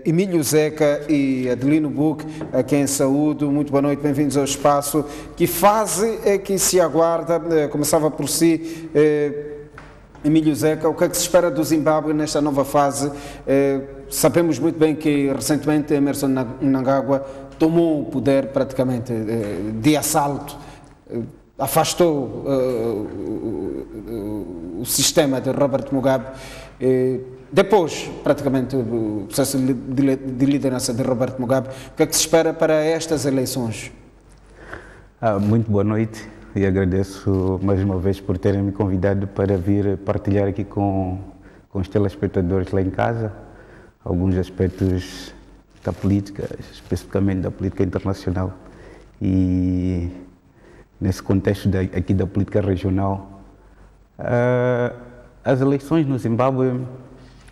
Emílio Zeca e Adelino Buque, aqui em Saúde. Muito boa noite, bem-vindos ao espaço. Que fase é que se aguarda? Começava por si, Emílio Zeca, o que é que se espera do Zimbábue nesta nova fase? Sabemos muito bem que recentemente Emmerson Mnangagwa tomou o poder praticamente de assalto, afastou o sistema de Robert Mugabe. Depois, praticamente, o processo de liderança de Robert Mugabe, o que é que se espera para estas eleições? Muito boa noite e agradeço mais uma vez por terem me convidado para vir partilhar aqui com os telespectadores lá em casa alguns aspectos da política, especificamente da política internacional e nesse contexto aqui da política regional. As eleições no Zimbábue,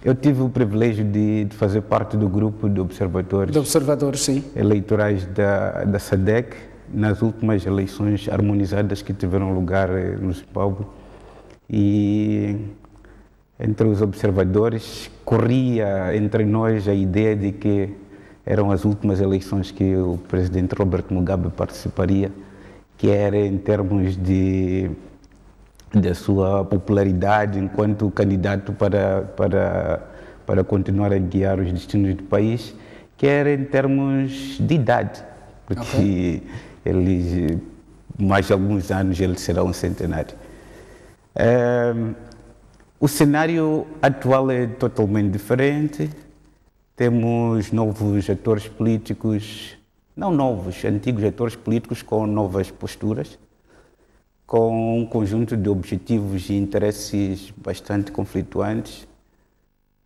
eu tive o privilégio de fazer parte do grupo de observadores, sim, eleitorais da SADC nas últimas eleições harmonizadas que tiveram lugar no Zimbábue. E entre os observadores corria entre nós a ideia de que eram as últimas eleições que o presidente Robert Mugabe participaria, quer em termos da sua popularidade enquanto candidato para continuar a guiar os destinos do país, quer em termos de idade, porque ele, mais alguns anos, ele será um centenário. O cenário atual é totalmente diferente. Temos novos atores políticos, não novos, antigos atores políticos com novas posturas, com um conjunto de objetivos e interesses bastante conflituantes,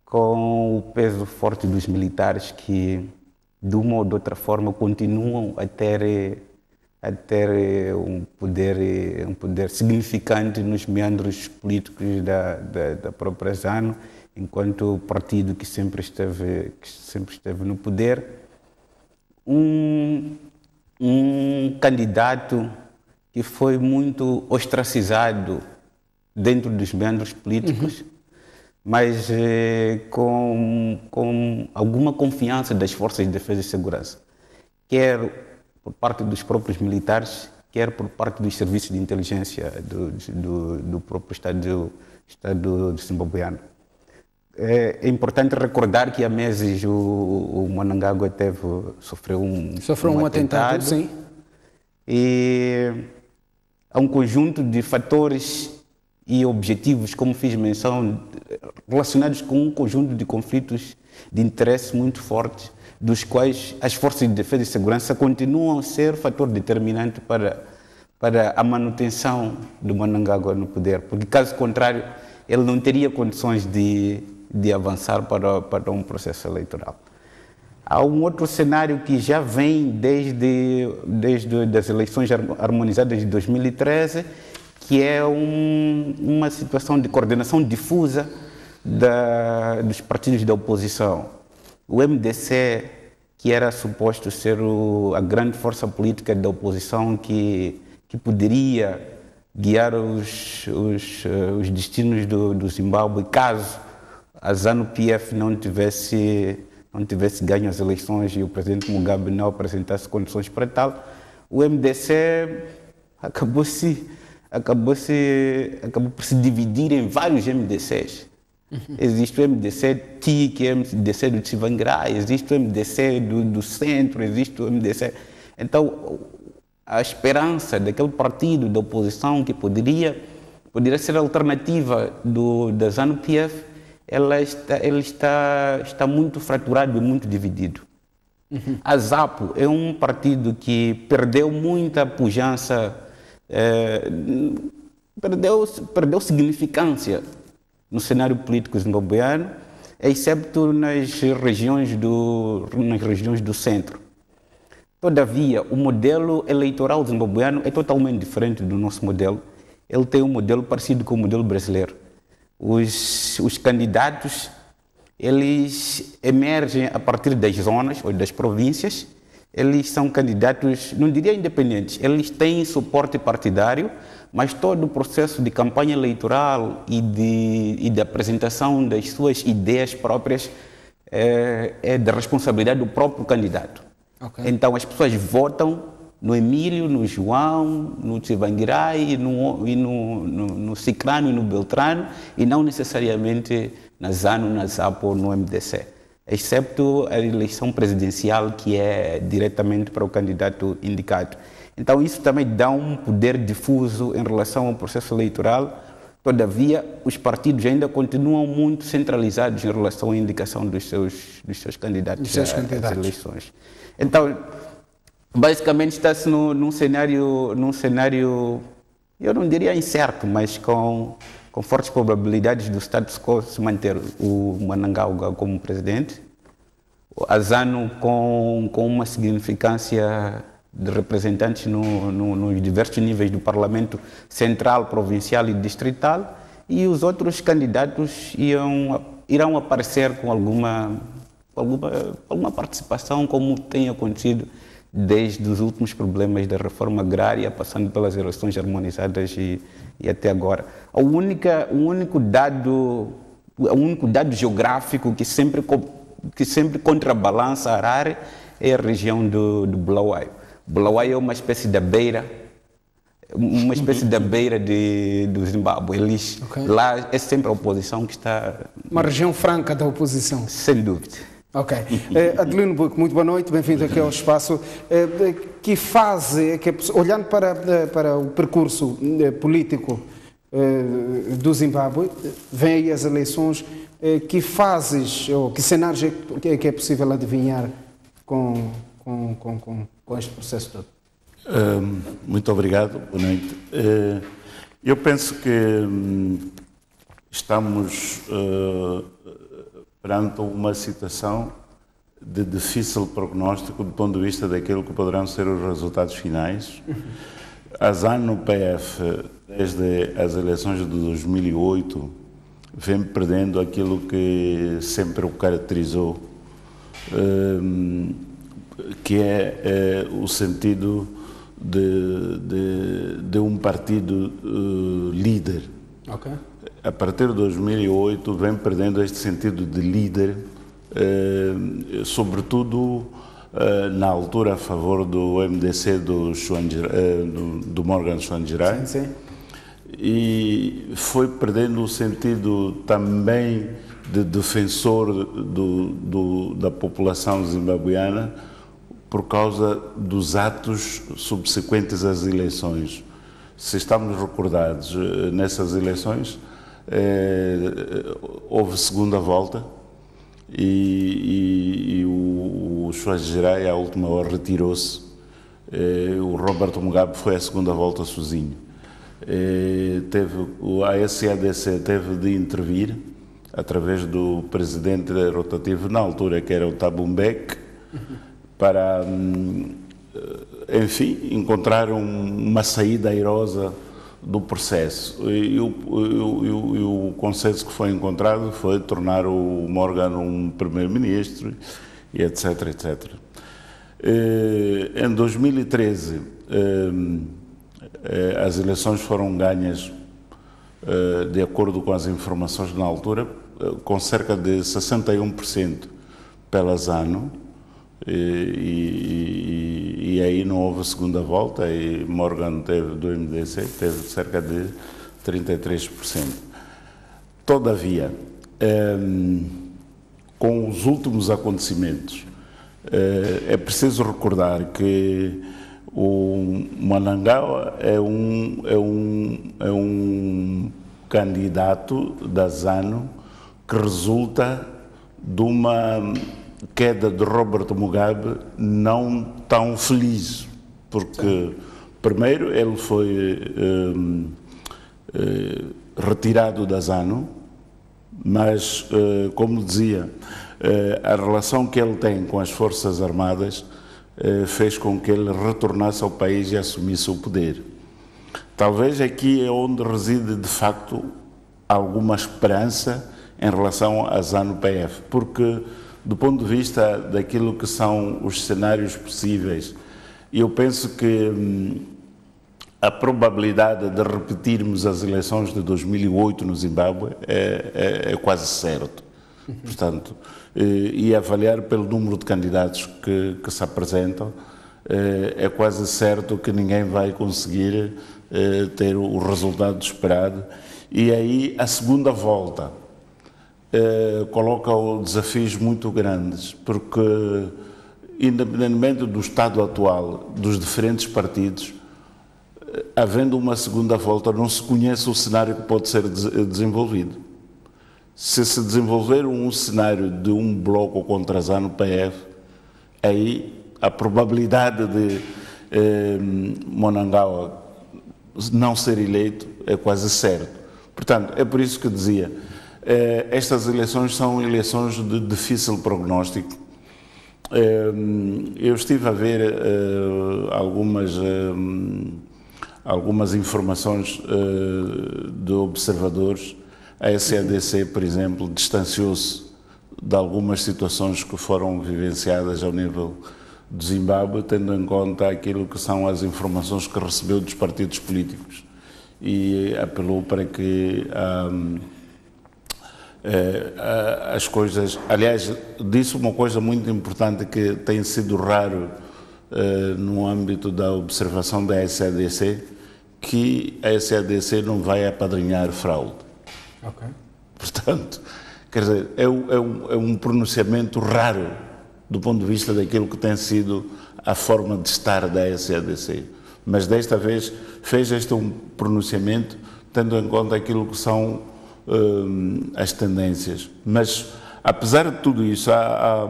com o peso forte dos militares que, de uma ou de outra forma, continuam a ter um poder significante nos meandros políticos da própria ZANU, enquanto partido que sempre esteve no poder. Um candidato que foi muito ostracizado dentro dos meandros políticos, mas com alguma confiança das forças de defesa e segurança, quer por parte dos próprios militares, quer por parte dos serviços de inteligência do próprio Estado zimbabueano. É importante recordar que há meses o Mnangagwa sofreu um atentado, sim. E há um conjunto de fatores e objetivos, como fiz menção, relacionados com um conjunto de conflitos de interesse muito fortes, dos quais as forças de defesa e segurança continuam a ser fator determinante para a manutenção do Mnangagwa no poder, porque caso contrário ele não teria condições de avançar para um processo eleitoral. Há um outro cenário que já vem desde as eleições harmonizadas de 2013, que é uma situação de coordenação difusa dos partidos da oposição. O MDC, que era suposto ser a grande força política da oposição que poderia guiar os destinos do Zimbábue, caso a ZANU-PF não tivesse ganho as eleições e o presidente Mugabe não apresentasse condições para tal, o MDC acabou por se dividir em vários MDCs. Existe o MDC-T, que é o MDC do Tsvangirai, existe o MDC do centro, existe o MDC... Então, a esperança daquele partido da oposição que poderia ser a alternativa da ZANU-PF, ele está muito fraturado e muito dividido. A ZAPU é um partido que perdeu muita pujança, perdeu significância no cenário político zimbabueano, excepto nas regiões do centro. Todavia, o modelo eleitoral zimbabueano é totalmente diferente do nosso modelo. Ele tem um modelo parecido com o modelo brasileiro. Os candidatos, eles emergem a partir das zonas ou das províncias. Eles são candidatos, não diria independentes, eles têm suporte partidário, mas todo o processo de campanha eleitoral e de apresentação das suas ideias próprias é da responsabilidade do próprio candidato. Okay. Então as pessoas votam no Emílio, no João, no Tsivangirai, no Cicrano e no Beltrano, e não necessariamente na ZANU, na ZAPO ou no MDC, excepto a eleição presidencial, que é diretamente para o candidato indicado. Então isso também dá um poder difuso em relação ao processo eleitoral. Todavia, os partidos ainda continuam muito centralizados em relação à indicação dos seus candidatos às eleições. Então, basicamente está-se num cenário, eu não diria incerto, mas com fortes probabilidades do status quo se manter o Mnangagwa como presidente, a ZANU com uma significância de representantes nos diversos níveis do Parlamento Central, Provincial e Distrital, e os outros candidatos irão aparecer com alguma participação, como tem acontecido desde os últimos problemas da reforma agrária, passando pelas eleições harmonizadas e até agora. O único dado geográfico que sempre contrabalança a Harare é a região do Bulawayo. Bulawayo é uma espécie da beira, do Zimbábue. Okay. Lá é sempre a oposição que está... Uma região franca da oposição. Sem dúvida. Ok. Adelino Buque, muito boa noite, bem-vindo aqui ao espaço. Que fase, olhando para o percurso político do Zimbábue, vem aí as eleições, que fases ou que cenários é que é possível adivinhar com este processo todo? Muito obrigado, boa noite. Eu penso que estamos perante uma situação de difícil prognóstico do ponto de vista daquilo que poderão ser os resultados finais. A ZANU-PF, desde as eleições de 2008, vem perdendo aquilo que sempre o caracterizou, que é o sentido de um partido líder. Okay. A partir de 2008 vem perdendo este sentido de líder, sobretudo na altura a favor do MDC do Morgan Tsvangirai. Sim, sim. E foi perdendo o sentido também de defensor da população zimbabuiana por causa dos atos subsequentes às eleições. Se estamos recordados, nessas eleições houve segunda volta e o Tsvangirai, à última hora, retirou-se. O Roberto Mugabe foi à segunda volta sozinho. A SADC teve de intervir através do presidente rotativo na altura, que era o Thabo Mbeki, para, enfim, encontrar uma saída airosa do processo. E o consenso que foi encontrado foi tornar o Morgan um primeiro-ministro, e etc, etc. Em 2013, as eleições foram ganhas, de acordo com as informações na altura, com cerca de 61% pela ZANU, e aí não houve segunda volta, e Morgan do MDC teve cerca de 33%. Todavia, com os últimos acontecimentos, é preciso recordar que o Mnangagwa é um candidato da ZANU que resulta de uma queda de Roberto Mugabe não tão feliz, porque primeiro ele foi retirado da ZANU, mas, como dizia, a relação que ele tem com as Forças Armadas fez com que ele retornasse ao país e assumisse o poder. Talvez aqui é onde reside, de facto, alguma esperança em relação à ZANU-PF, porque, do ponto de vista daquilo que são os cenários possíveis, eu penso que a probabilidade de repetirmos as eleições de 2008 no Zimbábue é quase certo. Portanto, e avaliar pelo número de candidatos que se apresentam, é quase certo que ninguém vai conseguir ter o resultado esperado. E aí a segunda volta coloca desafios muito grandes, porque independentemente do estado atual dos diferentes partidos, havendo uma segunda volta, não se conhece o cenário que pode ser desenvolvido. Se desenvolver um cenário de um bloco contra ZANU-PF, aí a probabilidade de Mnangagwa não ser eleito é quase certo. Portanto, é por isso que dizia, estas eleições são eleições de difícil prognóstico. Eu estive a ver algumas informações de observadores. A SADC, por exemplo, distanciou-se de algumas situações que foram vivenciadas ao nível do Zimbábue, tendo em conta aquilo que são as informações que recebeu dos partidos políticos, e apelou para que as coisas... Aliás, disse uma coisa muito importante que tem sido raro no âmbito da observação da SADC, que a SADC não vai apadrinhar fraude. Okay. Portanto, quer dizer, é um pronunciamento raro do ponto de vista daquilo que tem sido a forma de estar da SADC. Mas desta vez fez este um pronunciamento tendo em conta aquilo que são as tendências. Mas, apesar de tudo isso, há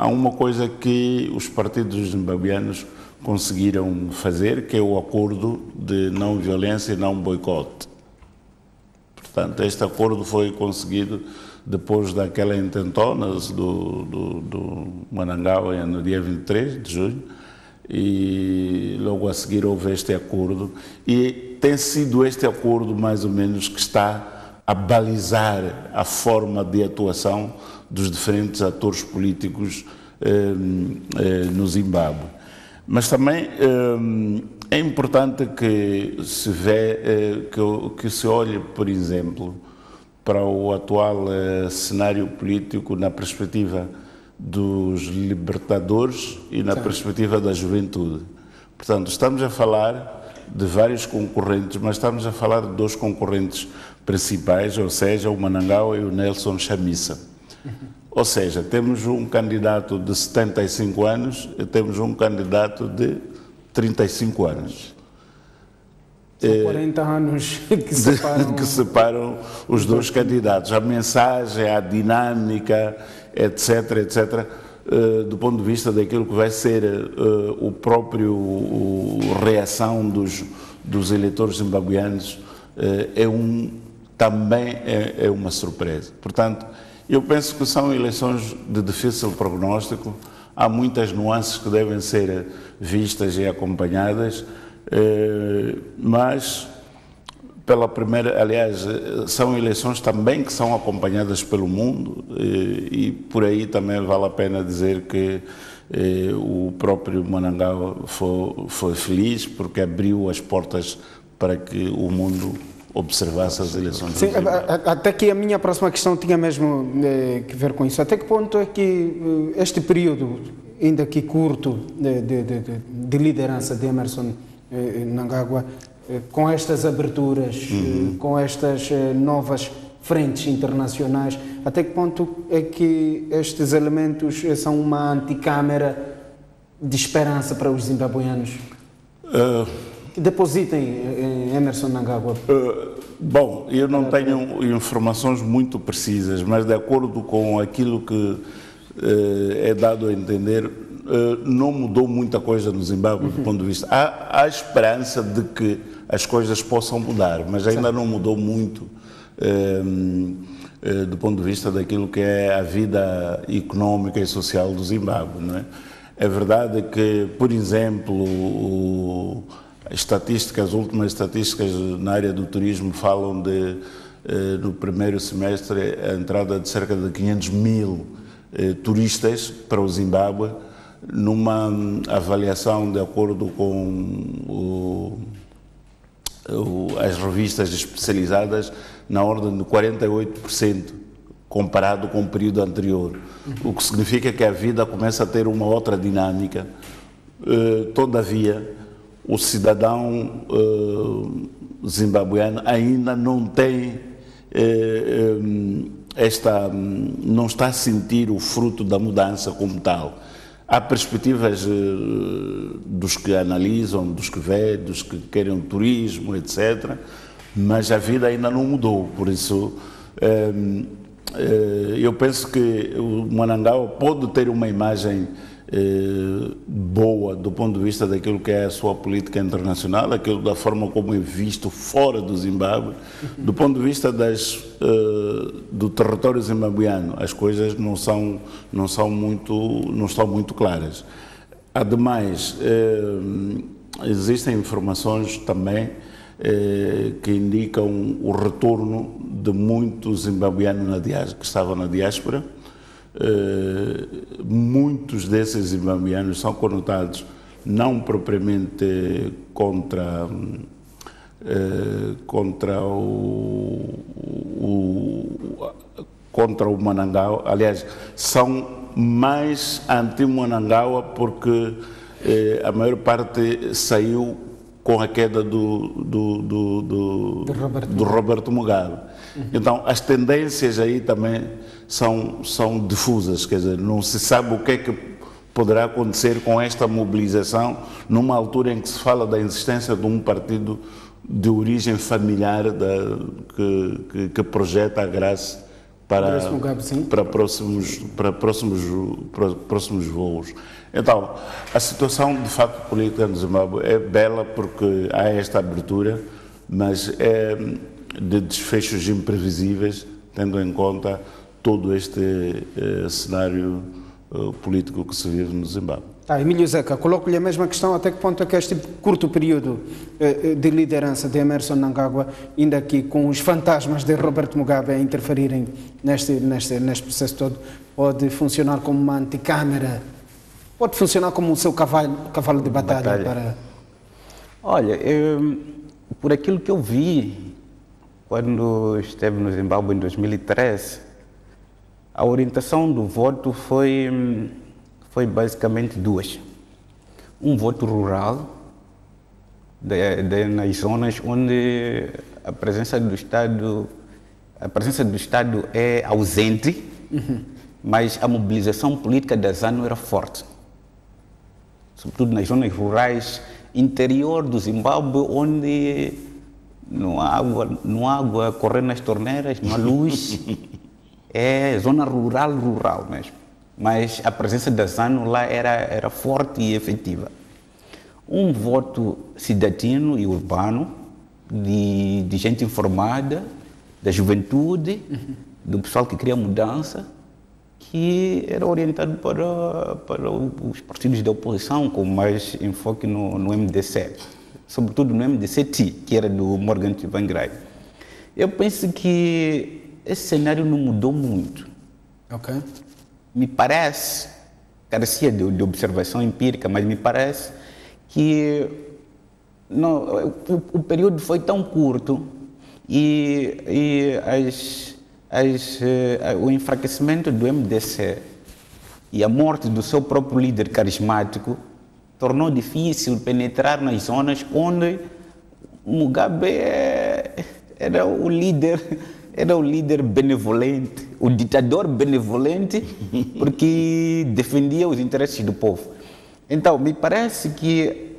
uma coisa que os partidos zimbabueanos conseguiram fazer, que é o acordo de não violência e não boicote. Portanto, este acordo foi conseguido depois daquela intentona do Mnangagwa no dia 23 de junho, e logo a seguir houve este acordo, e tem sido este acordo mais ou menos que está a balizar a forma de atuação dos diferentes atores políticos no Zimbábue. Mas também é importante que se que se olhe, por exemplo, para o atual cenário político na perspectiva dos libertadores e na perspectiva da juventude. Portanto, estamos a falar de vários concorrentes, mas estamos a falar de dois concorrentes principais, ou seja, o Mnangagwa e o Nelson Chamisa. Ou seja, temos um candidato de 75 anos e temos um candidato de 35 anos. São 40 anos que separam os dois candidatos. A mensagem, a dinâmica, etc., etc., do ponto de vista daquilo que vai ser o próprio reação dos eleitores zimbabueanos, também é uma surpresa. Portanto, eu penso que são eleições de difícil prognóstico, há muitas nuances que devem ser vistas e acompanhadas, mas pela primeira, aliás, são eleições também que são acompanhadas pelo mundo, e por aí também vale a pena dizer que o próprio Mnangagwa foi feliz porque abriu as portas para que o mundo observasse as eleições. Sim, até que a minha próxima questão tinha mesmo que ver com isso. Até que ponto é que este período, ainda que curto, de liderança de Emmerson Mnangagwa, com estas aberturas, com estas novas frentes internacionais, até que ponto é que estes elementos são uma anticâmara de esperança para os zimbabueanos? Que depositem em Emmerson Mnangagwa? Bom, eu não tenho informações muito precisas, mas de acordo com aquilo que é dado a entender, não mudou muita coisa no Zimbábue do ponto de vista. Há esperança de que as coisas possam mudar, mas ainda não mudou muito do ponto de vista daquilo que é a vida económica e social do Zimbábue, não é? É verdade que, por exemplo, as últimas estatísticas na área do turismo falam de, no primeiro semestre, a entrada de cerca de 500 mil turistas para o Zimbábue, numa avaliação de acordo com as revistas especializadas, na ordem de 48%. comparado com o período anterior, o que significa que a vida começa a ter uma outra dinâmica. Todavia, o cidadão zimbabueano ainda não tem não está a sentir o fruto da mudança como tal. Há perspectivas dos que analisam, dos que veem, dos que querem turismo, etc., mas a vida ainda não mudou. Por isso, eu penso que o Monangaua pode ter uma imagem boa do ponto de vista daquilo que é a sua política internacional, aquilo da forma como é visto fora do Zimbábue. Do ponto de vista do território zimbabueano, as coisas não estão muito claras. Ademais, existem informações também que indicam o retorno de muitos zimbabueanos que estavam na diáspora. Muitos desses zimbabueanos são conotados não propriamente contra o Monangaua, aliás, são mais anti-Monangaua porque a maior parte saiu com a queda do Roberto Mugabe. Então, as tendências aí também são difusas, quer dizer, não se sabe o que é que poderá acontecer com esta mobilização numa altura em que se fala da existência de um partido de origem familiar que projeta a graça para próximos voos. Então, a situação de facto política no Zimbábue é bela porque há esta abertura, mas é de desfechos imprevisíveis, tendo em conta todo este cenário político que se vive no Zimbábue. Emílio Zeca, coloco-lhe a mesma questão, até que ponto é que este curto período de liderança de Emmerson Mnangagwa, ainda aqui com os fantasmas de Roberto Mugabe a interferirem neste processo todo, pode funcionar como uma anticâmara, pode funcionar como o seu cavalo de batalha. Para... Olha, por aquilo que eu vi quando esteve no Zimbábue em 2013, a orientação do voto foi basicamente duas. Um voto rural, nas zonas onde a presença do Estado é ausente, mas a mobilização política da ZANU era forte. Sobretudo nas zonas rurais, interior do Zimbábue, onde não há água correndo nas torneiras, não há luz. É zona rural mesmo. Mas a presença da ZANU lá era forte e efetiva. Um voto cidadino e urbano, de gente informada, da juventude, do pessoal que queria mudança, que era orientado para os partidos da oposição, com mais enfoque no MDC, sobretudo no MDC-T, que era do Morgan Tsvangirai. Eu penso que esse cenário não mudou muito. Ok. Me parece, carecia de observação empírica, mas me parece que o período foi tão curto e o enfraquecimento do MDC e a morte do seu próprio líder carismático tornou difícil penetrar nas zonas onde Mugabe era o líder benevolente, o ditador benevolente, porque defendia os interesses do povo. Então, me parece que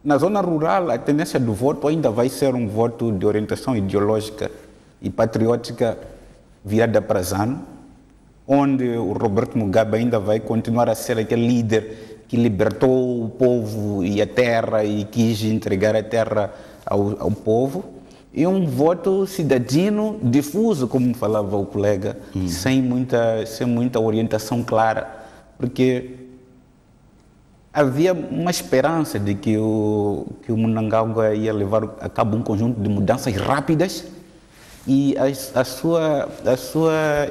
na zona rural a tendência do voto ainda vai ser um voto de orientação ideológica e patriótica virada para ZANU, onde o Roberto Mugabe ainda vai continuar a ser aquele líder que libertou o povo e a terra e quis entregar a terra ao povo. E um voto cidadino difuso, como falava o colega, sem muita orientação clara, porque havia uma esperança de que o Mnangagwa ia levar a cabo um conjunto de mudanças rápidas e a sua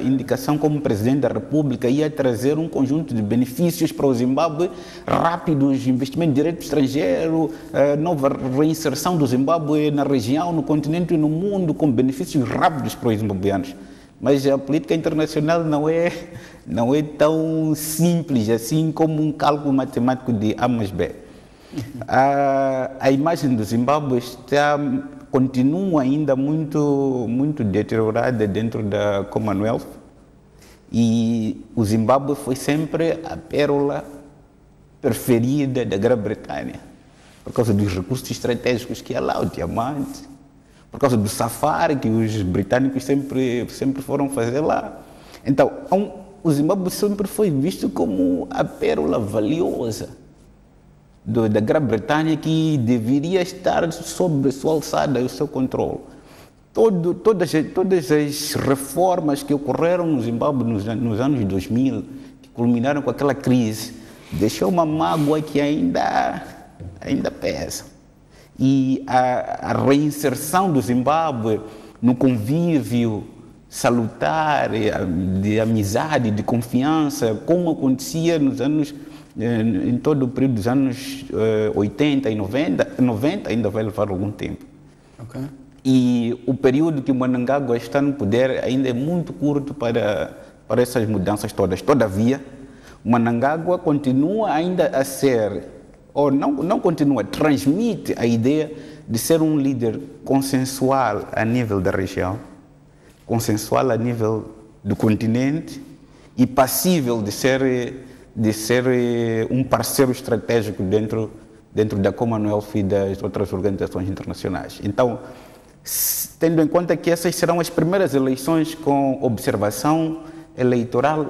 indicação como presidente da República ia trazer um conjunto de benefícios para o Zimbábue rápidos, investimento direto estrangeiro, nova reinserção do Zimbábue na região, no continente e no mundo, com benefícios rápidos para os zimbabueanos. Mas a política internacional não é tão simples assim como um cálculo matemático de A mais B. A imagem do Zimbábue continua ainda muito deteriorada dentro da Commonwealth, e o Zimbábue foi sempre a pérola preferida da Grã-Bretanha, por causa dos recursos estratégicos que há lá, o diamante, por causa do safari que os britânicos sempre foram fazer lá. Então, o Zimbábue sempre foi visto como a pérola valiosa da Grã-Bretanha, que deveria estar sob sua alçada e o seu controle. Todas as reformas que ocorreram no Zimbábue nos anos 2000, que culminaram com aquela crise, deixou uma mágoa que ainda pesa. E a reinserção do Zimbábue no convívio salutar, de amizade, de confiança, como acontecia em todo o período dos anos 80 e 90 ainda vai levar algum tempo. Okay. E o período que o Mnangagwa está no poder ainda é muito curto para essas mudanças todas. Todavia, o Mnangagwa continua ainda a ser, ou não continua, transmite a ideia de ser um líder consensual a nível da região, consensual a nível do continente e passível de ser um parceiro estratégico dentro da Commonwealth e das outras organizações internacionais. Então, tendo em conta que essas serão as primeiras eleições com observação eleitoral,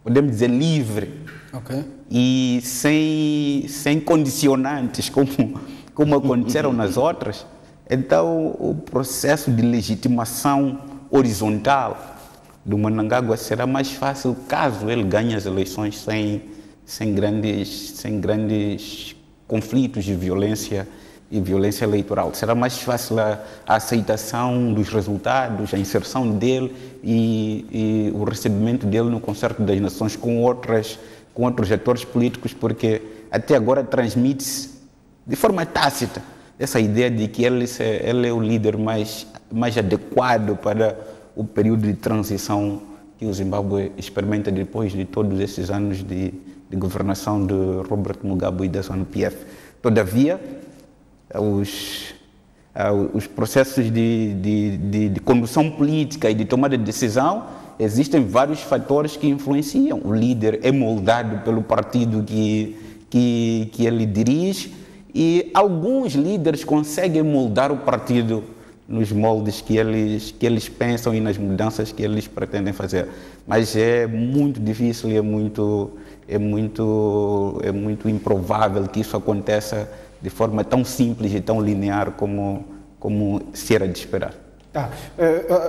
podemos dizer livre, okay, e sem condicionantes, como aconteceram nas outras, então o processo de legitimação horizontal do Mnangagwa será mais fácil caso ele ganhe as eleições sem grandes conflitos de violência e violência eleitoral. Será mais fácil a aceitação dos resultados, a inserção dele e o recebimento dele no concerto das nações com outros atores políticos, porque até agora transmite-se de forma tácita essa ideia de que ele é o líder mais adequado para o período de transição que o Zimbábue experimenta depois de todos esses anos de governação de Robert Mugabe e da ZANU-PF. Todavia, os processos de condução política e de tomada de decisão, existem vários fatores que influenciam. O líder é moldado pelo partido que ele dirige, e alguns líderes conseguem moldar o partido nos moldes que eles pensam e nas mudanças que eles pretendem fazer. Mas é muito difícil e é muito improvável que isso aconteça de forma tão simples e tão linear como se era de esperar.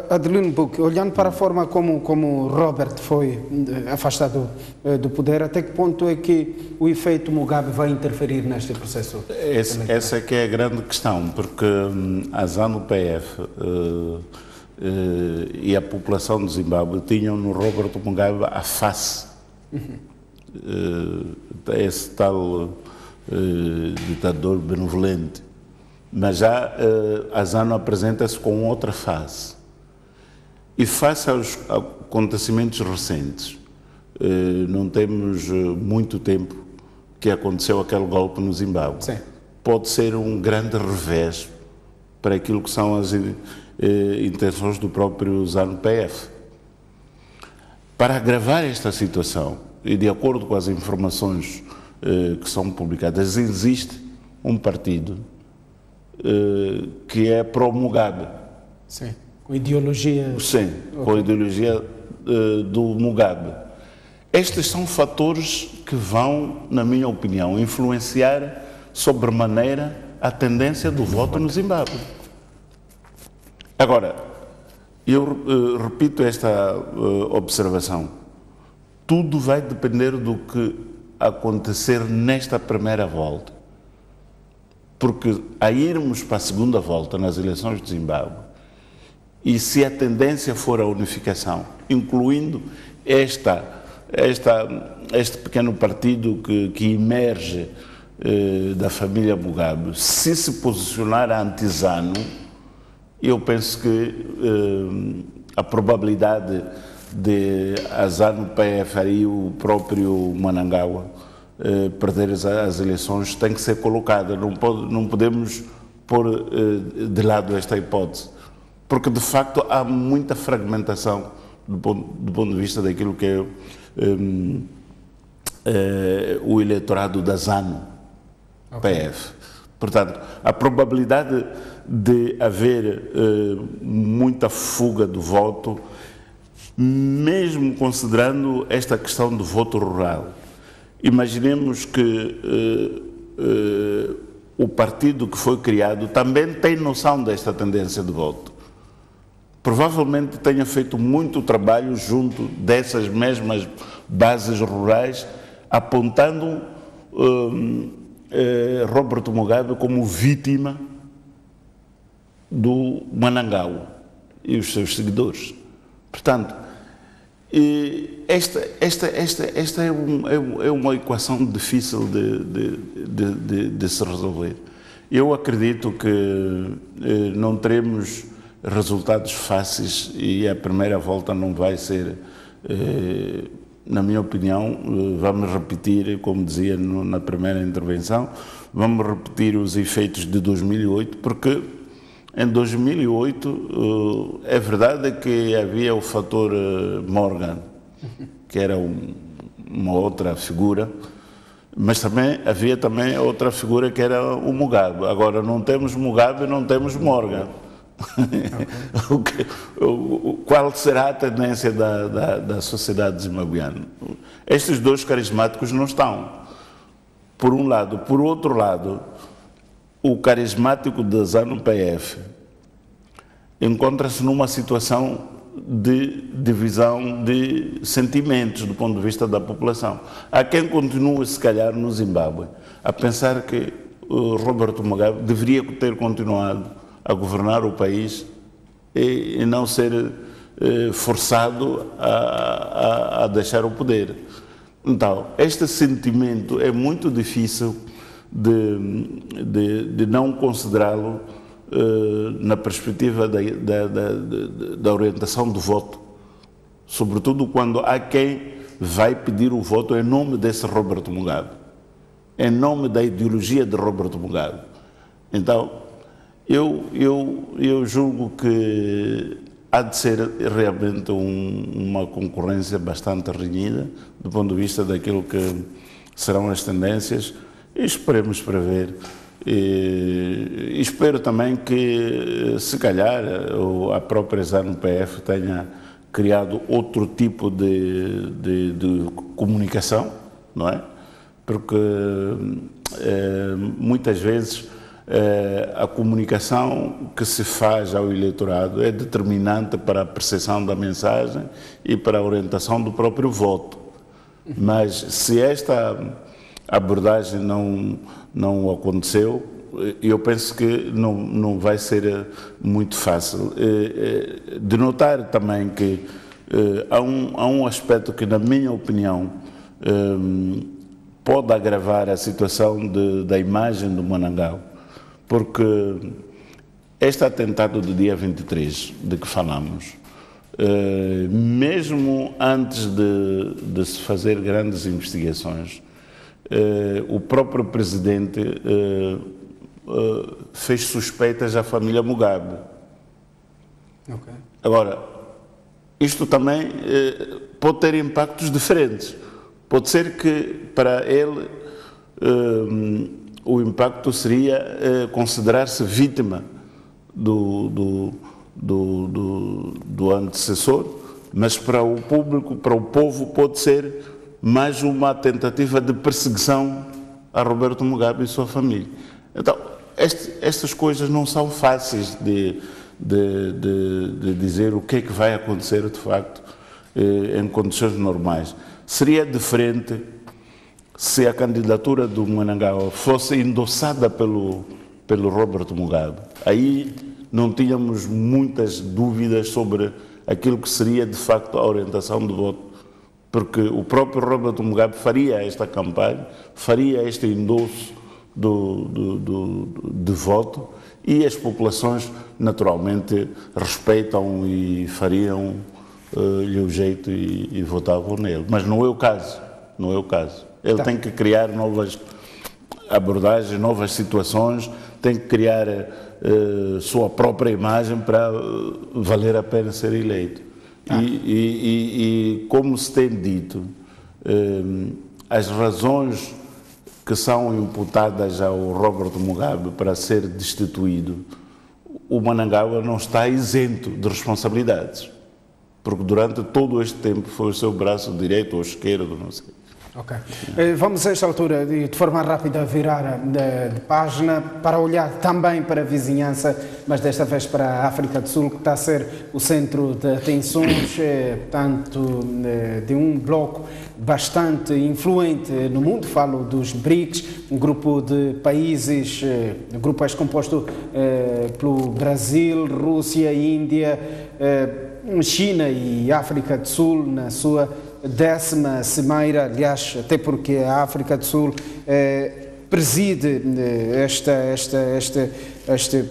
Adelino Buck, olhando para a forma como Robert foi afastado do poder, até que ponto é que o efeito Mugabe vai interferir neste processo? Essa é que é a grande questão, porque a ZANU-PF e a população do Zimbábue tinham no Robert Mugabe a face, esse tal ditador benevolente. Mas já a ZANU apresenta-se com outra face. E face aos acontecimentos recentes, não temos muito tempo que aconteceu aquele golpe no Zimbábue. Sim. Pode ser um grande revés para aquilo que são as intenções do próprio ZANU-PF. Para agravar esta situação, e de acordo com as informações que são publicadas, existe um partido que é pró-Mugabe. Sim, com ideologia... Sim, com a ideologia do Mugabe. Estes são fatores que vão, na minha opinião, influenciar sobremaneira a tendência do voto no Zimbábue. Agora, eu repito esta observação. Tudo vai depender do que acontecer nesta primeira volta. Porque a irmos para a segunda volta nas eleições de Zimbábue, e se a tendência for a unificação, incluindo este pequeno partido que emerge da família Mugabe, se posicionar anti-ZANU, eu penso que a probabilidade de a ZANU-PF e o próprio Manangawa perder as eleições tem que ser colocada. Não podemos pôr de lado esta hipótese, porque de facto há muita fragmentação do ponto de vista daquilo que é o eleitorado da ZANU-PF. Portanto, a probabilidade de haver muita fuga do voto, mesmo considerando esta questão do voto rural, imaginemos que o partido que foi criado também tem noção desta tendência de voto. Provavelmente tenha feito muito trabalho junto dessas mesmas bases rurais, apontando Robert Mugabe como vítima do Manangawa e os seus seguidores. Portanto, esta é uma equação difícil de se resolver. Eu acredito que não teremos resultados fáceis e a primeira volta não vai ser, na minha opinião, vamos repetir, como dizia na primeira intervenção, vamos repetir os efeitos de 2008, porque em 2008 é verdade que havia o fator Morgan, que era uma outra figura, mas também havia outra figura que era o Mugabe. Agora não temos Mugabe, não temos Morgan. Qual será a tendência da sociedade zimbabuiana? Estes dois carismáticos não estão, por um lado. Por outro lado, o carismático da ZANU-PF encontra-se numa situação de divisão de sentimentos do ponto de vista da população. Há quem continue, se calhar, no Zimbábue, a pensar que Roberto Mugabe deveria ter continuado a governar o país e não ser forçado a deixar o poder. Então, este sentimento é muito difícil de não considerá-lo na perspectiva da orientação do voto, sobretudo quando há quem vai pedir o voto em nome desse Roberto Mugabe, em nome da ideologia de Roberto Mugabe. Então, eu julgo que há de ser realmente uma concorrência bastante renhida do ponto de vista daquilo que serão as tendências, e esperemos para ver. E espero também que, se calhar, a própria ZANU-PF tenha criado outro tipo de comunicação, não é? Porque muitas vezes a comunicação que se faz ao eleitorado é determinante para a percepção da mensagem e para a orientação do próprio voto. Mas se esta abordagem não aconteceu, eu penso que não vai ser muito fácil. De notar também que há um aspecto que, na minha opinião, pode agravar a situação da imagem do Manangawa, porque este atentado do dia 23, de que falamos, mesmo antes de se fazer grandes investigações, o próprio presidente fez suspeitas à família Mugabe. Okay. Agora, isto também pode ter impactos diferentes. Pode ser que para ele o impacto seria considerar-se vítima do antecessor, mas para o público, para o povo, pode ser mais uma tentativa de perseguição a Roberto Mugabe e sua família. Então, estas coisas não são fáceis de dizer o que é que vai acontecer de facto em condições normais. Seria diferente se a candidatura do Manangawa fosse endossada pelo Roberto Mugabe. Aí não tínhamos muitas dúvidas sobre aquilo que seria de facto a orientação do voto, porque o próprio Roberto Mugabe faria esta campanha, faria este endosso de voto E as populações, naturalmente, respeitam e fariam-lhe o jeito e votavam nele. Mas não é o caso. Não é o caso. Ele tem que criar novas abordagens, novas situações, tem que criar sua própria imagem para valer a pena ser eleito. E como se tem dito, as razões que são imputadas ao Robert Mugabe para ser destituído, o Mnangagwa não está isento de responsabilidades, porque durante todo este tempo foi o seu braço direito ou esquerdo, não sei. Ok. Vamos a esta altura, de forma rápida, virar de página para olhar também para a vizinhança, mas desta vez para a África do Sul, que está a ser o centro de atenções, tanto de um bloco bastante influente no mundo. Falo dos BRICS, um grupo de países, o grupo é composto pelo Brasil, Rússia, Índia, China e África do Sul, na sua 10ª cimeira, aliás, até porque a África do Sul preside este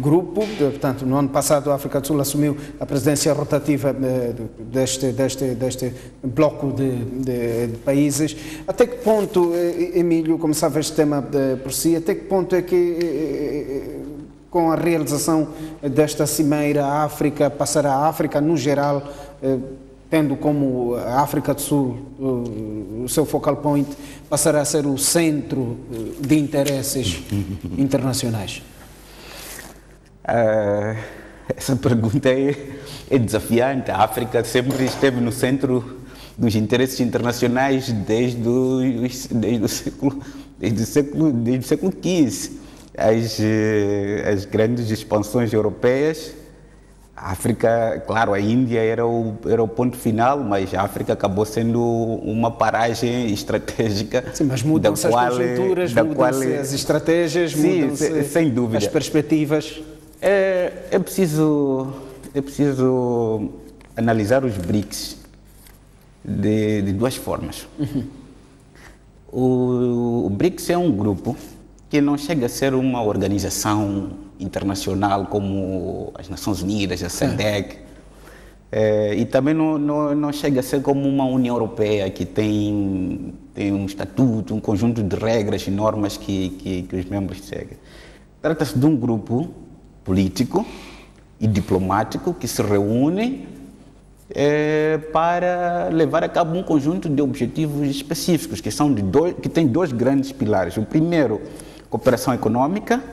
grupo. Portanto, no ano passado a África do Sul assumiu a presidência rotativa deste bloco de países. Até que ponto, Emílio, começava este tema por si, até que ponto é que com a realização desta cimeira a África no geral, tendo como a África do Sul o seu focal point, passará a ser o centro de interesses internacionais? Essa pergunta é desafiante. A África sempre esteve no centro dos interesses internacionais desde o século XV. As grandes expansões europeias, a África, claro, a Índia era o ponto final, mas a África acabou sendo uma paragem estratégica. Sim, mas mudam-se as conjunturas, mudam-se as estratégias, mudam-se sem dúvida as perspectivas. É preciso analisar os BRICS de duas formas. O BRICS é um grupo que não chega a ser uma organização internacional como as Nações Unidas, a SADC, e também não chega a ser como uma União Europeia que tem um estatuto, um conjunto de regras e normas que os membros seguem. Trata-se de um grupo político e diplomático que se reúne para levar a cabo um conjunto de objetivos específicos que têm dois grandes pilares. O primeiro, cooperação econômica.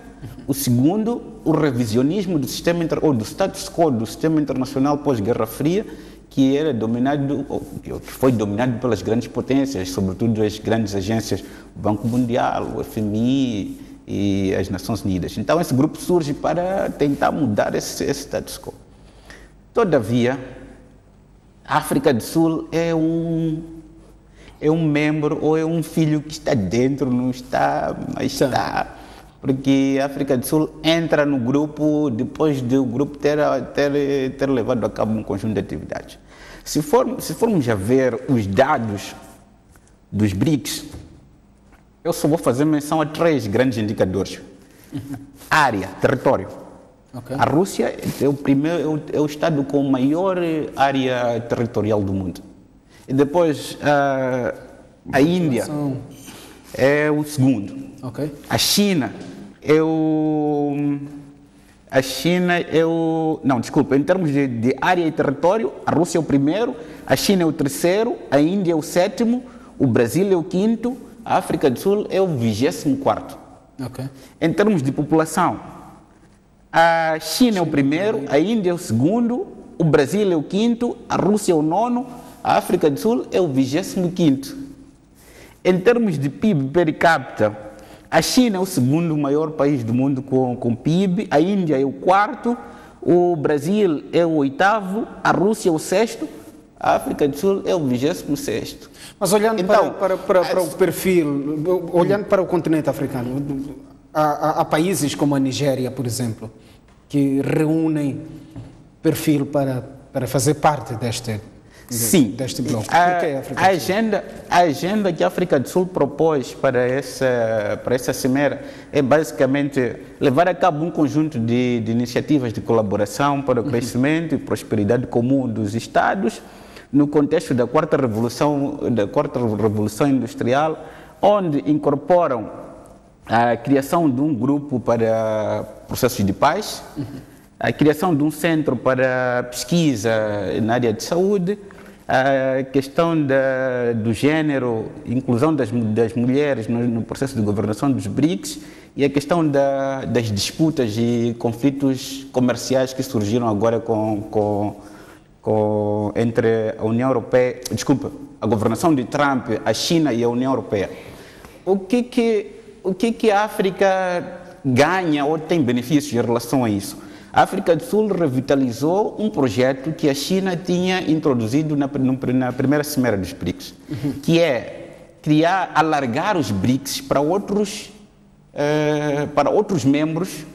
O segundo, o revisionismo do sistema ou do status quo do sistema internacional pós-Guerra Fria, que foi dominado pelas grandes potências, sobretudo as grandes agências, o Banco Mundial, o FMI e as Nações Unidas. Então esse grupo surge para tentar mudar esse status quo. Todavia, a África do Sul é um membro ou é um filho que está dentro, não está, mas está. Porque a África do Sul entra no grupo depois do grupo ter levado a cabo um conjunto de atividades. Se formos a ver os dados dos BRICS, eu só vou fazer menção a 3 grandes indicadores. Área, território. Okay. A Rússia é o estado com maior área territorial do mundo. E depois a Índia é o segundo. Okay. A China em termos de área e território, a Rússia é o primeiro, a China é o terceiro, a Índia é o sétimo, o Brasil é o quinto, a África do Sul é o 24º. Okay. Em termos de população, a China é o primeiro, a Índia é o segundo, o Brasil é o quinto, a Rússia é o nono, a África do Sul é o 25º. Em termos de PIB per capita, a China é o segundo maior país do mundo com PIB, a Índia é o 4º, o Brasil é o 8º, a Rússia é o 6º, a África do Sul é o 26º. Mas olhando para o perfil, olhando para o continente africano, há países como a Nigéria, por exemplo, que reúnem perfil para fazer parte Sim. deste bloco? Por que a África do Sul? A agenda que a África do Sul propôs para essa cimeira é basicamente levar a cabo um conjunto de iniciativas de colaboração para o crescimento e prosperidade comum dos Estados, no contexto da quarta revolução industrial, onde incorporam a criação de um grupo para processos de paz, a criação de um centro para pesquisa na área de saúde, a questão do género, inclusão das mulheres no processo de governação dos BRICS e a questão das disputas e conflitos comerciais que surgiram agora entre a União Europeia, a governação de Trump, a China e a União Europeia. O que a África ganha ou tem benefícios em relação a isso? A África do Sul revitalizou um projeto que a China tinha introduzido na primeira cimeira dos BRICS, que é alargar os BRICS para outros membros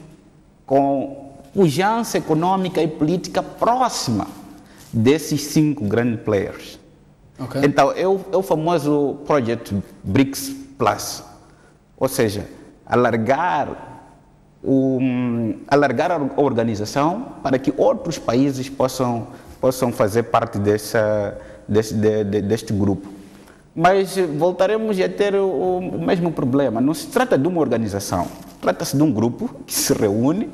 com pujança econômica e política próxima desses 5 grandes players. Okay. Então, é o famoso Project BRICS Plus, ou seja, alargar a organização para que outros países possam fazer parte deste grupo. Mas voltaremos a ter o mesmo problema. Não se trata de uma organização, trata-se de um grupo que se reúne,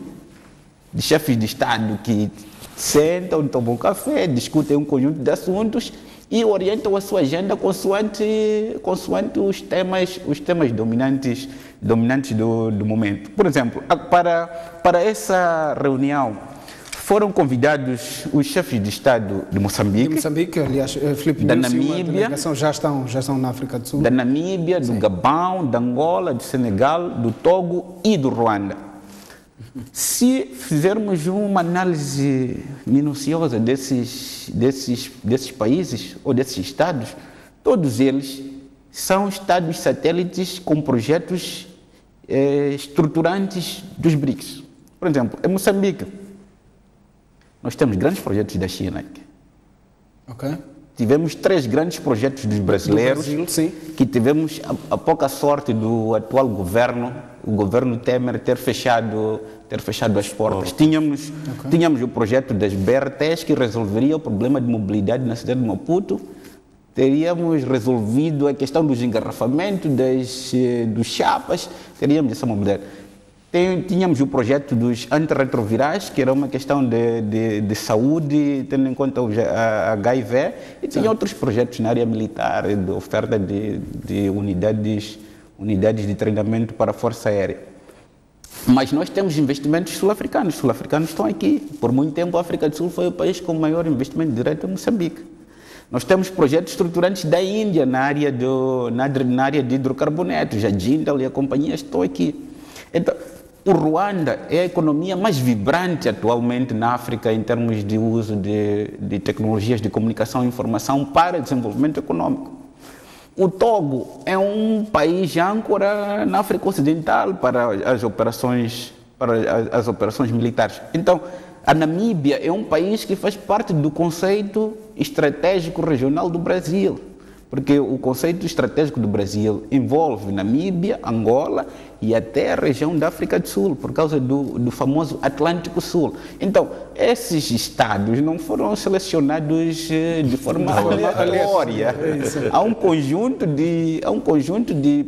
de chefes de Estado que sentam, tomam café, discutem um conjunto de assuntos e orientam a sua agenda consoante os temas dominantes do momento. Por exemplo, para essa reunião foram convidados os chefes de Estado de Moçambique. De Moçambique, aliás, Filipe da Nunes Namíbia, e uma delegação já estão na África do Sul. Da Namíbia, do Gabão, da Angola, do Senegal, do Togo e do Ruanda. Se fizermos uma análise minuciosa desses países ou desses estados, todos eles são estados satélites com projetos estruturantes dos BRICS. Por exemplo, em Moçambique, nós temos grandes projetos da China. Okay. Tivemos 3 grandes projetos dos brasileiros, do Brasil, sim, que tivemos a pouca sorte do atual governo, o governo Temer, ter fechado as portas. Tínhamos o projeto das BRTs, que resolveria o problema de mobilidade na cidade de Maputo. Teríamos resolvido a questão dos engarrafamentos, dos chapas, teríamos essa mobilidade. Tínhamos o projeto dos antirretrovirais, que era uma questão de saúde, tendo em conta a HIV, e tinha outros projetos na área militar, de oferta de unidades de treinamento para a Força Aérea. Mas nós temos investimentos sul-africanos. Os sul-africanos estão aqui. Por muito tempo, a África do Sul foi o país com o maior investimento direto em Moçambique. Nós temos projetos estruturantes da Índia na área de hidrocarbonetos. A Jindal e a companhia estão aqui. Então, o Ruanda é a economia mais vibrante atualmente na África em termos de uso de tecnologias de comunicação e informação para desenvolvimento econômico. O Togo é um país âncora na África Ocidental para as operações militares. Então, a Namíbia é um país que faz parte do conceito estratégico regional do Brasil, porque o conceito estratégico do Brasil envolve Namíbia, Angola e até a região da África do Sul, por causa do famoso Atlântico Sul. Então, esses estados não foram selecionados de forma aleatória. Há um conjunto de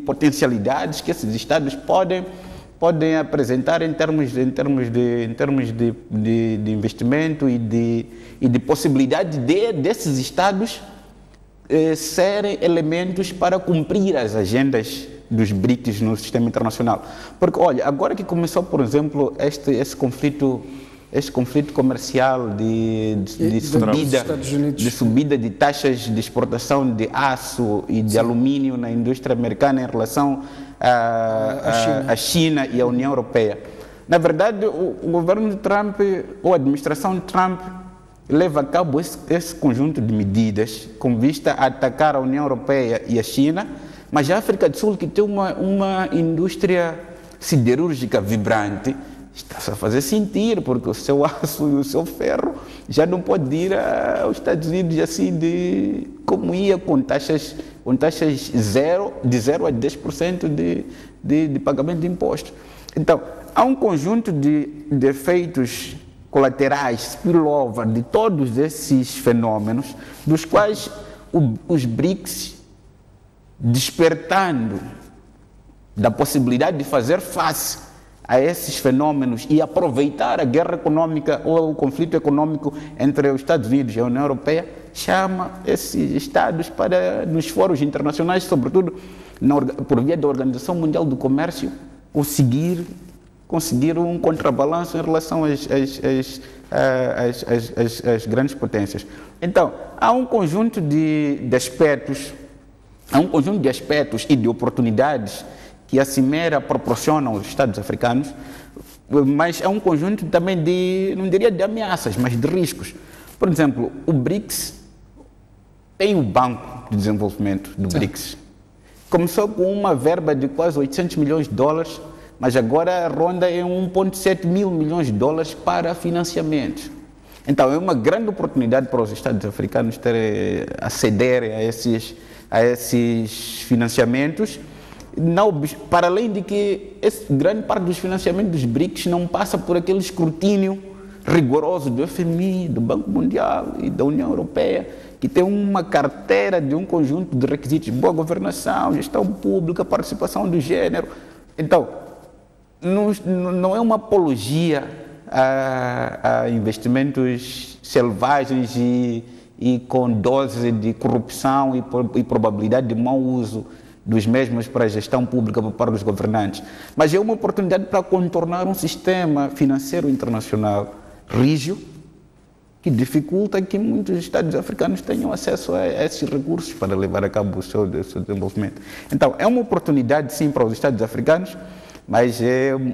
potencialidades que esses estados podem apresentar em termos de investimento e de possibilidade desses estados serem elementos para cumprir as agendas dos BRICS no sistema internacional. Porque, olha, agora que começou, por exemplo, esse conflito comercial de subida de taxas de exportação de aço e de alumínio na indústria americana em relação à China e à União Europeia. Na verdade, o governo de Trump, ou a administração de Trump, leva a cabo esse conjunto de medidas com vista a atacar a União Europeia e a China, mas a África do Sul, que tem uma indústria siderúrgica vibrante, está-se a fazer sentir, porque o seu aço e o seu ferro já não pode ir aos Estados Unidos assim como ia com taxas zero, de 0 a 10% de pagamento de imposto. Então, há um conjunto de efeitos colaterais, spillover, de todos esses fenômenos, dos quais os BRICS, despertando da possibilidade de fazer face a esses fenômenos e aproveitar a guerra econômica ou o conflito econômico entre os Estados Unidos e a União Europeia, chama esses Estados para, nos fóruns internacionais, sobretudo por via da Organização Mundial do Comércio, conseguir um contrabalanço em relação às grandes potências. Então, há um conjunto de aspectos e de oportunidades que a Cimeira proporciona aos Estados africanos, mas é um conjunto também não diria de ameaças, mas de riscos. Por exemplo, o BRICS tem o Banco de Desenvolvimento do BRICS. Começou com uma verba de quase 800 milhões de dólares, mas agora ronda em 1,7 mil milhões de dólares para financiamento. Então, é uma grande oportunidade para os Estados africanos acederem a esses financiamentos, para além de que grande parte dos financiamentos dos BRICS não passa por aquele escrutínio rigoroso do FMI, do Banco Mundial e da União Europeia, que tem uma carteira de um conjunto de requisitos: boa governação, gestão pública, participação do gênero. Então, não é uma apologia a investimentos selvagens e com dose de corrupção e probabilidade de mau uso dos mesmos para a gestão pública por parte dos governantes, mas é uma oportunidade para contornar um sistema financeiro internacional rígido que dificulta que muitos Estados africanos tenham acesso a esses recursos para levar a cabo o seu desenvolvimento. Então, é uma oportunidade sim para os Estados africanos, mas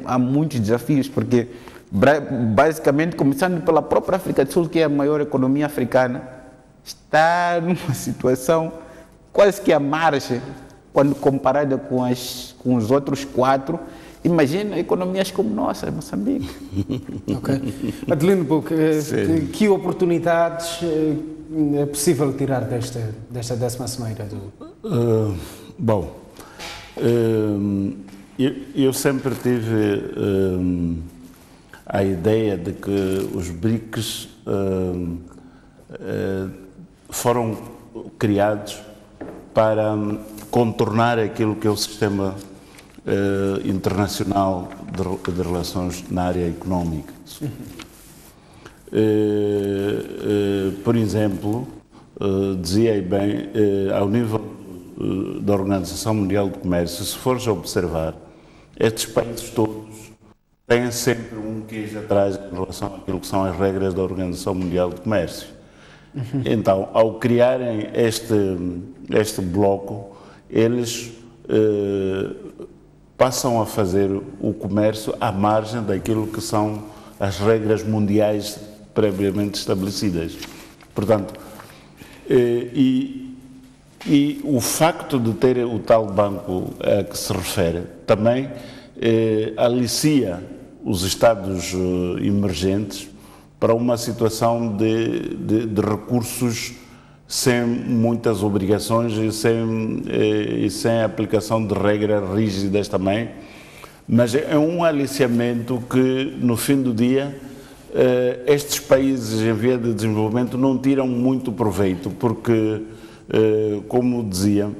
há muitos desafios, porque basicamente, começando pela própria África do Sul, que é a maior economia africana, está numa situação quase que à margem quando comparada com os outros 4. Imagina economias como nossa, Moçambique. Ok. Adelino Buck, que oportunidades é possível tirar desta 10ª Cimeira? Bom, eu sempre tive a ideia de que os BRICS foram criados para contornar aquilo que é o sistema internacional de relações na área económica. Por exemplo, dizia bem, ao nível da Organização Mundial do Comércio, se fores observar, estes países todos têm sempre um queijo atrás em relação àquilo que são as regras da Organização Mundial do Comércio. Então, ao criarem este bloco, eles passam a fazer o comércio à margem daquilo que são as regras mundiais previamente estabelecidas. Portanto, e o facto de ter o tal banco a que se refere também alicia os Estados emergentes para uma situação de recursos sem muitas obrigações e sem aplicação de regras rígidas também, mas é um aliciamento que, no fim do dia, estes países em via de desenvolvimento não tiram muito proveito, porque, como dizia,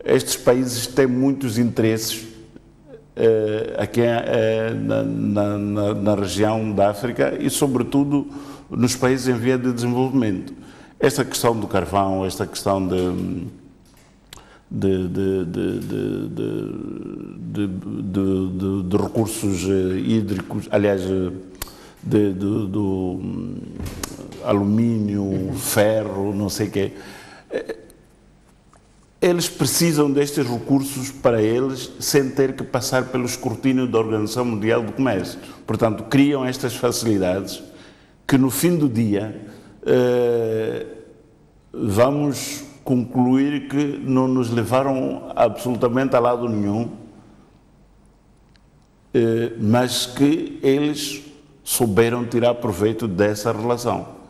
estes países têm muitos interesses aqui na região da África e, sobretudo, nos países em via de desenvolvimento. Esta questão do carvão, esta questão de recursos hídricos, aliás, do alumínio, ferro, não sei o quê, eles precisam destes recursos para eles sem ter que passar pelo escrutínio da Organização Mundial do Comércio. Portanto, criam estas facilidades que, no fim do dia, vamos concluir que não nos levaram absolutamente a lado nenhum mas que eles souberam tirar proveito dessa relação.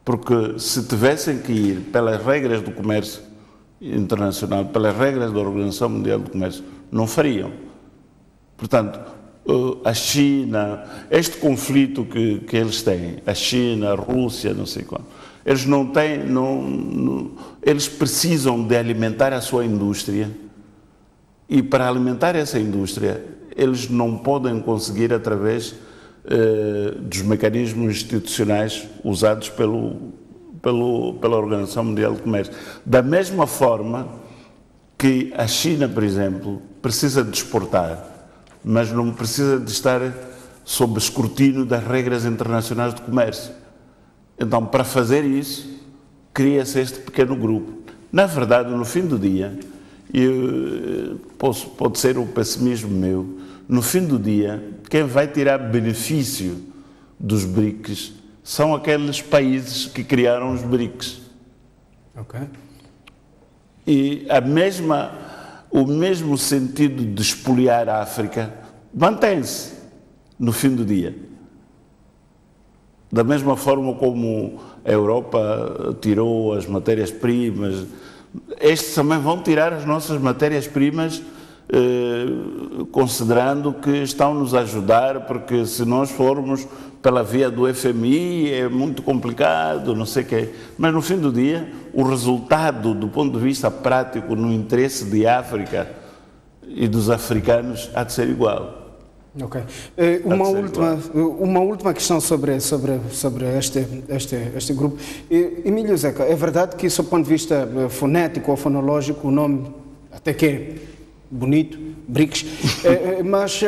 Porque se tivessem que ir pelas regras do comércio internacional, pelas regras da Organização Mundial do Comércio, não fariam. Portanto, a China, este conflito que eles têm, a China, a Rússia, não sei quanto, eles não têm, eles precisam de alimentar a sua indústria, e para alimentar essa indústria, eles não podem conseguir através dos mecanismos institucionais usados pela Organização Mundial do Comércio. Da mesma forma que a China, por exemplo, precisa de exportar, mas não precisa de estar sob escrutínio das regras internacionais de comércio. Então, para fazer isso, cria-se este pequeno grupo. Na verdade, no fim do dia, pode ser o pessimismo meu, no fim do dia, quem vai tirar benefício dos BRICS são aqueles países que criaram os BRICS. Ok. E o mesmo sentido de espoliar a África mantém-se no fim do dia. Da mesma forma como a Europa tirou as matérias-primas, estes também vão tirar as nossas matérias-primas, considerando que estão-nos a ajudar, porque se nós formos pela via do FMI é muito complicado, não sei o quê. Mas no fim do dia, o resultado do ponto de vista prático no interesse de África e dos africanos há de ser igual. Ok. Uma última questão sobre este grupo. Emílio Zeca, é verdade que, sob o ponto de vista fonético ou fonológico, o nome até que é bonito, BRICS, mas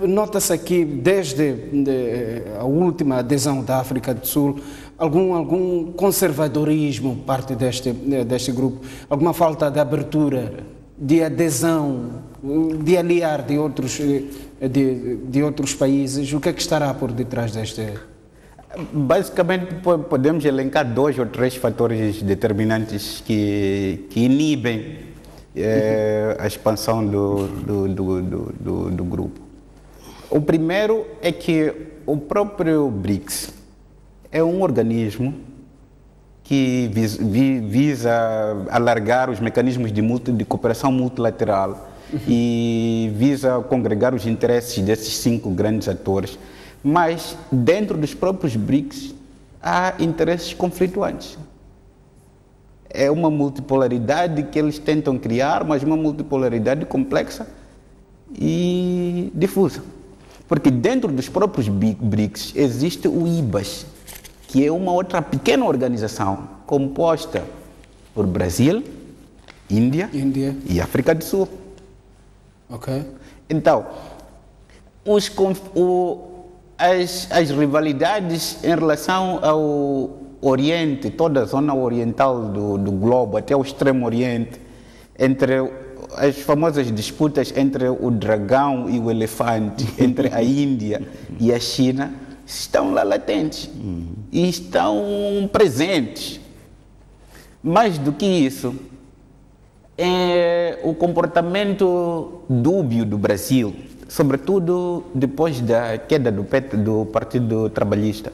nota-se aqui, desde a última adesão da África do Sul, algum conservadorismo parte deste grupo, alguma falta de abertura, de adesão, de aliar de outros países. O que é que estará por detrás deste? Basicamente, podemos elencar 2 ou 3 fatores determinantes que inibem a expansão do grupo. O primeiro é que o próprio BRICS é um organismo que visa alargar os mecanismos de cooperação multilateral e visa congregar os interesses desses 5 grandes atores, mas dentro dos próprios BRICS há interesses conflituantes. É uma multipolaridade que eles tentam criar, mas uma multipolaridade complexa e difusa. Porque dentro dos próprios BRICS existe o IBAS, que é uma outra pequena organização composta por Brasil, Índia e África do Sul. Ok. Então, as rivalidades em relação ao Oriente, toda a zona oriental do globo, até o Extremo Oriente, entre as famosas disputas entre o dragão e o elefante, entre a Índia e a China, estão lá latentes e estão presentes. Mais do que isso, é o comportamento dúbio do Brasil, sobretudo depois da queda do Partido Trabalhista.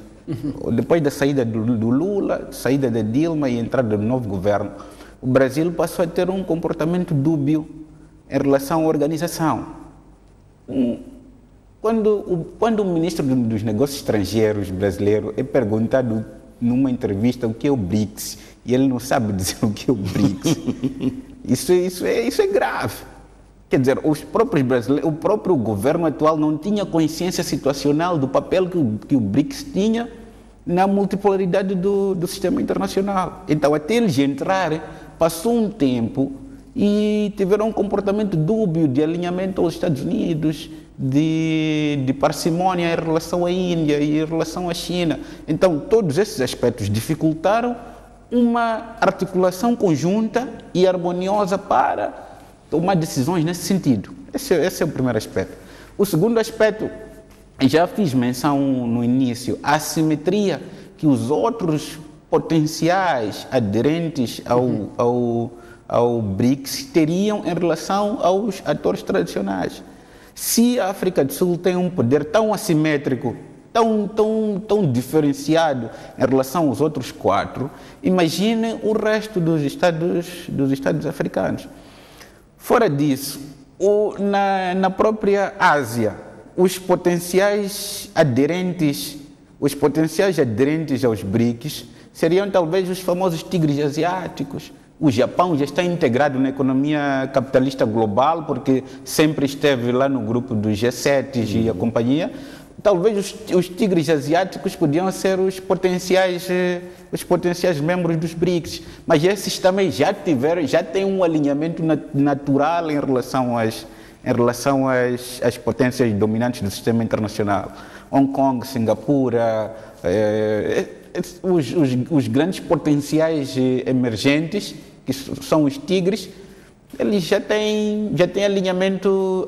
Depois da saída do Lula, saída da Dilma e entrada do novo governo, o Brasil passou a ter um comportamento dúbio em relação à organização. Quando o ministro dos Negócios Estrangeiros brasileiro é perguntado numa entrevista o que é o BRICS, e ele não sabe dizer o que é o BRICS, isso é grave. Quer dizer, os próprios brasileiros, o próprio governo atual não tinha consciência situacional do papel que o BRICS tinha na multipolaridade do sistema internacional. Então, até eles entrarem, passou um tempo e tiveram um comportamento dúbio de alinhamento aos Estados Unidos, de parcimônia em relação à Índia e em relação à China. Então, todos esses aspectos dificultaram uma articulação conjunta e harmoniosa para tomar decisões nesse sentido. Esse é o primeiro aspecto. O segundo aspecto, já fiz menção no início, a assimetria que os outros potenciais aderentes ao BRICS teriam em relação aos atores tradicionais. Se a África do Sul tem um poder tão assimétrico, tão diferenciado em relação aos outros 4, imagine o resto dos estados africanos. Fora disso, na própria Ásia, os potenciais aderentes aos BRICS seriam talvez os famosos tigres asiáticos. O Japão já está integrado na economia capitalista global, porque sempre esteve lá no grupo dos G7 e a companhia. Talvez os tigres asiáticos podiam ser os potenciais membros dos BRICS, mas esses também já têm um alinhamento natural em relação às potências dominantes do sistema internacional. Hong Kong, Singapura, os grandes potenciais emergentes, que são os tigres, eles já têm alinhamento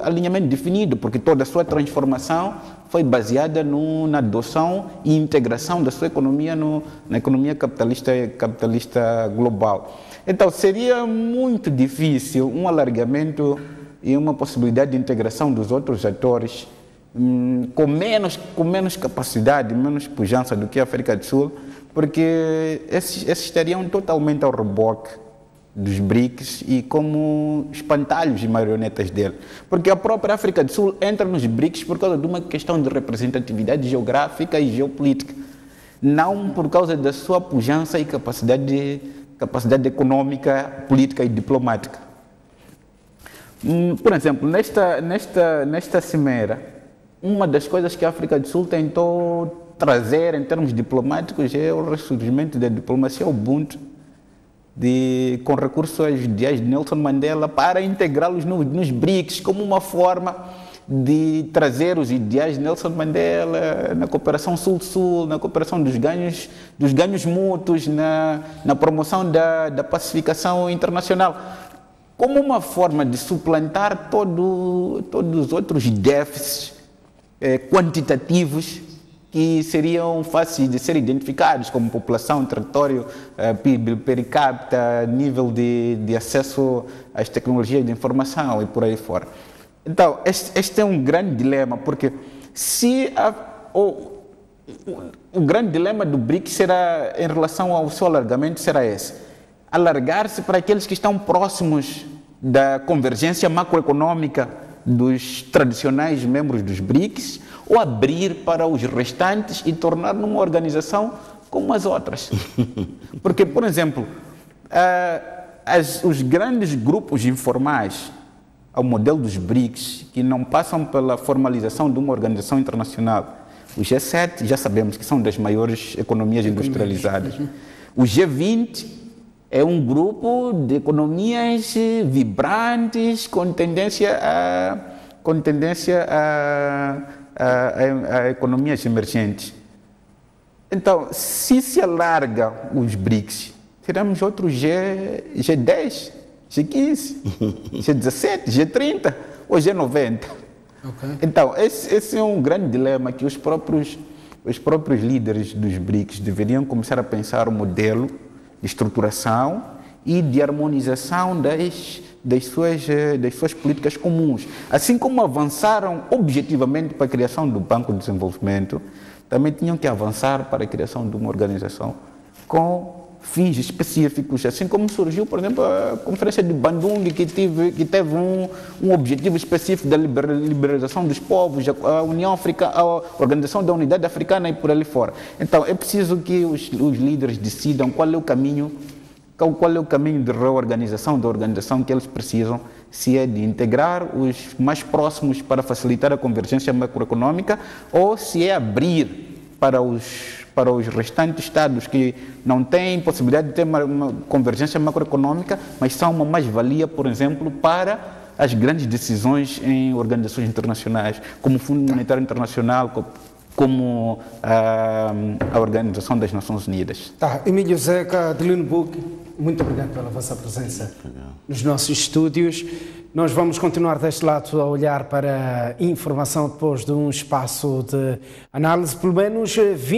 definido, porque toda a sua transformação foi baseada na adoção e integração da sua economia na economia capitalista global. Então, seria muito difícil um alargamento e uma possibilidade de integração dos outros atores com menos capacidade, menos pujança do que a África do Sul, porque esses estariam totalmente ao reboque dos BRICS e como espantalhos e marionetas dele. Porque a própria África do Sul entra nos BRICS por causa de uma questão de representatividade geográfica e geopolítica, não por causa da sua pujança e capacidade econômica, política e diplomática. Por exemplo, nesta cimeira, uma das coisas que a África do Sul tentou trazer em termos diplomáticos é o ressurgimento da diplomacia Ubuntu, com recurso aos ideais de Nelson Mandela, para integrá-los nos BRICS, como uma forma de trazer os ideais de Nelson Mandela na cooperação Sul-Sul, na cooperação dos ganhos mútuos, na promoção da pacificação internacional, como uma forma de suplantar todos os outros déficits quantitativos que seriam fáceis de ser identificados, como população, território, PIB per capita, nível de acesso às tecnologias de informação e por aí fora. Então, este é um grande dilema, porque o grande dilema do BRICS será, em relação ao seu alargamento, será esse: alargar-se para aqueles que estão próximos da convergência macroeconômica dos tradicionais membros dos BRICS, ou abrir para os restantes e tornar numa organização como as outras. Porque, por exemplo, os grandes grupos informais ao modelo dos BRICS, que não passam pela formalização de uma organização internacional, o G7 já sabemos que são das maiores economias industrializadas. O G20 é um grupo de economias vibrantes com tendência a economias emergentes. Então, se alarga os BRICS, teremos outros G10, G15, G17, G30 ou G90. Okay. Então, esse é um grande dilema que os próprios líderes dos BRICS deveriam começar a pensar o modelo de estruturação e de harmonização das suas políticas comuns. Assim como avançaram objetivamente para a criação do Banco de Desenvolvimento, também tinham que avançar para a criação de uma organização com fins específicos, assim como surgiu, por exemplo, a Conferência de Bandung, que teve um objetivo específico da liberalização dos povos, a União Africana, a Organização da Unidade Africana e por ali fora. Então, é preciso que os líderes decidam qual é o caminho de reorganização da organização que eles precisam, se é de integrar os mais próximos para facilitar a convergência macroeconômica, ou se é abrir para os restantes estados que não têm possibilidade de ter uma convergência macroeconômica, mas são uma mais-valia, por exemplo, para as grandes decisões em organizações internacionais, como o Fundo Monetário Internacional, como a Organização das Nações Unidas. Emílio Zeca, Adelino Buque, muito obrigado pela vossa presença nos nossos estúdios. Nós vamos continuar deste lado a olhar para a informação depois de um espaço de análise, pelo menos 20